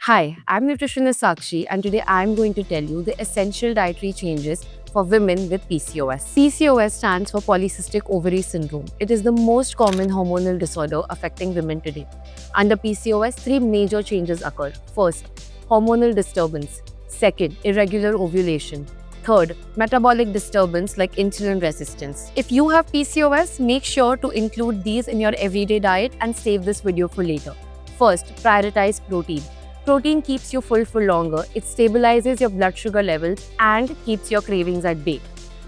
Hi, I'm nutritionist Sakshi, and today I'm going to tell you the essential dietary changes for women with PCOS. PCOS stands for polycystic ovary syndrome. It is the most common hormonal disorder affecting women today. Under PCOS, three major changes occur. First, hormonal disturbance. Second, irregular ovulation. Third, metabolic disturbance like insulin resistance. If you have PCOS, make sure to include these in your everyday diet and save this video for later. First, prioritize protein. Protein keeps you full for longer, it stabilizes your blood sugar levels and keeps your cravings at bay.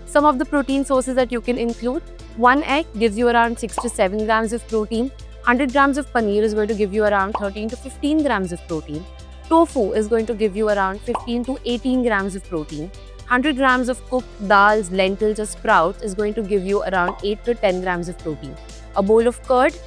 Some of the protein sources that you can include: one egg gives you around 6 to 7 grams of protein, 100 grams of paneer is going to give you around 13 to 15 grams of protein, tofu is going to give you around 15 to 18 grams of protein, 100 grams of cooked dals, lentils or sprouts is going to give you around 8 to 10 grams of protein. A bowl of curd,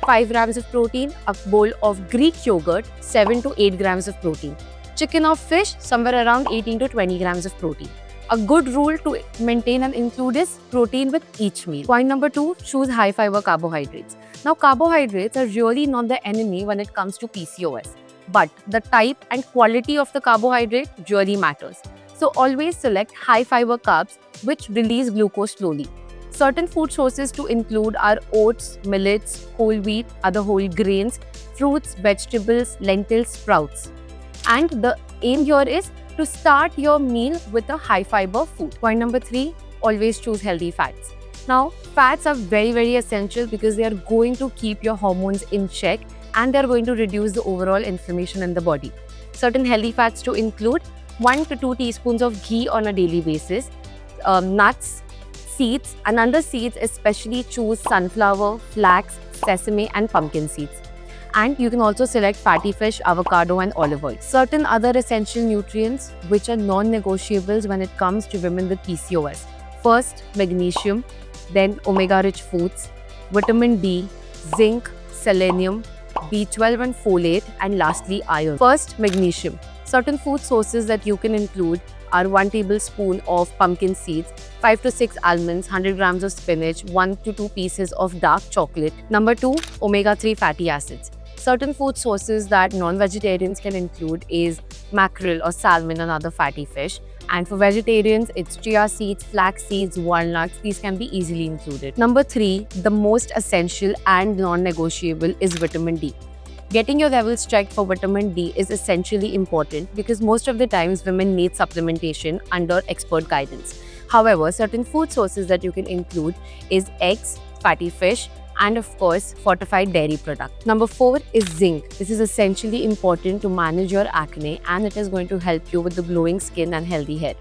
5 grams of protein, a bowl of Greek yogurt, 7 to 8 grams of protein. Chicken or fish, somewhere around 18 to 20 grams of protein. A good rule to maintain and include is protein with each meal. Point number 2, choose high fiber carbohydrates. Now, carbohydrates are really not the enemy when it comes to PCOS, but the type and quality of the carbohydrate really matters. So always select high fiber carbs which release glucose slowly. Certain food sources to include are oats, millets, whole wheat, other whole grains, fruits, vegetables, lentils, sprouts. And the aim here is to start your meal with a high fiber food. Point number 3, always choose healthy fats. Now, fats are very essential because they are going to keep your hormones in check and they are going to reduce the overall inflammation in the body. Certain healthy fats to include: 1 to 2 teaspoons of ghee on a daily basis, nuts, seeds, and under seeds especially choose sunflower, flax, sesame and pumpkin seeds. And you can also select fatty fish, avocado and olive oil. Certain other essential nutrients which are non-negotiables when it comes to women with PCOS. First, magnesium, then omega-rich foods, vitamin D, zinc, selenium, B12 and folate, and lastly iron. First, magnesium. Certain food sources that you can include are 1 tablespoon of pumpkin seeds, 5 to 6 almonds, 100 grams of spinach, 1 to 2 pieces of dark chocolate. Number 2, omega-3 fatty acids. Certain food sources that non-vegetarians can include is mackerel or salmon and other fatty fish. And for vegetarians, it's chia seeds, flax seeds, walnuts. These can be easily included. Number 3, the most essential and non-negotiable is vitamin D. Getting your levels checked for vitamin D is essentially important because most of the times women need supplementation under expert guidance. However, certain food sources that you can include is eggs, fatty fish, and of course, fortified dairy product. Number 4 is zinc. This is essentially important to manage your acne and it is going to help you with the glowing skin and healthy hair.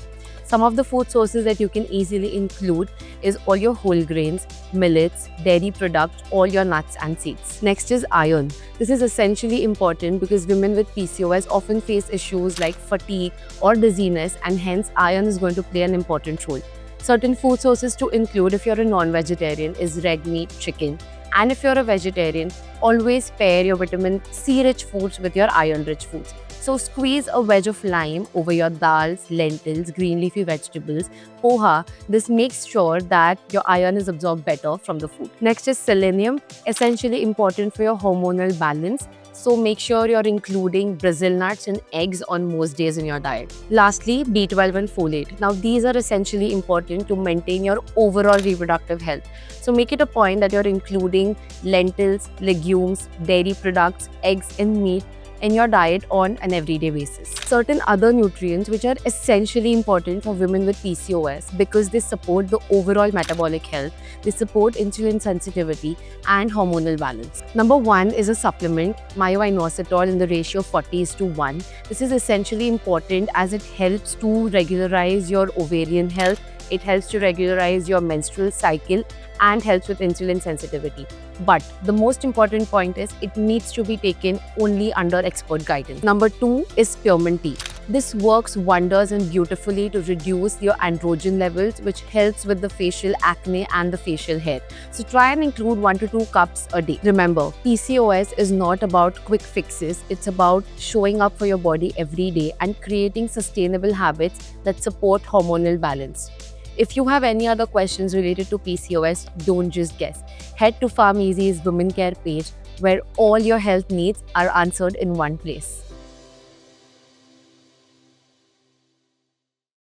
Some of the food sources that you can easily include is all your whole grains, millets, dairy products, all your nuts and seeds. Next is iron. This is essentially important because women with PCOS often face issues like fatigue or dizziness and hence iron is going to play an important role. Certain food sources to include if you're a non-vegetarian is red meat, chicken. And if you're a vegetarian, always pair your vitamin C-rich foods with your iron-rich foods. So squeeze a wedge of lime over your dals, lentils, green leafy vegetables, poha. This makes sure that your iron is absorbed better from the food. Next is selenium, essentially important for your hormonal balance. So make sure you're including Brazil nuts and eggs on most days in your diet. Lastly, B12 and folate. Now these are essentially important to maintain your overall reproductive health. So make it a point that you're including lentils, legumes, dairy products, eggs and meat in your diet on an everyday basis. Certain other nutrients which are essentially important for women with PCOS because they support the overall metabolic health, they support insulin sensitivity and hormonal balance. Number 1 is a supplement, myo-inositol in the ratio of 40:1. This is essentially important as it helps to regularize your ovarian health, it helps to regularize your menstrual cycle and helps with insulin sensitivity. But the most important point is it needs to be taken only under expert guidance. Number 2 is spearmint tea. This works wonders and beautifully to reduce your androgen levels, which helps with the facial acne and the facial hair. So try and include 1 to 2 cups a day. Remember, PCOS is not about quick fixes. It's about showing up for your body every day and creating sustainable habits that support hormonal balance. If you have any other questions related to PCOS, don't just guess. Head to PharmEasy's Women Care page where all your health needs are answered in one place.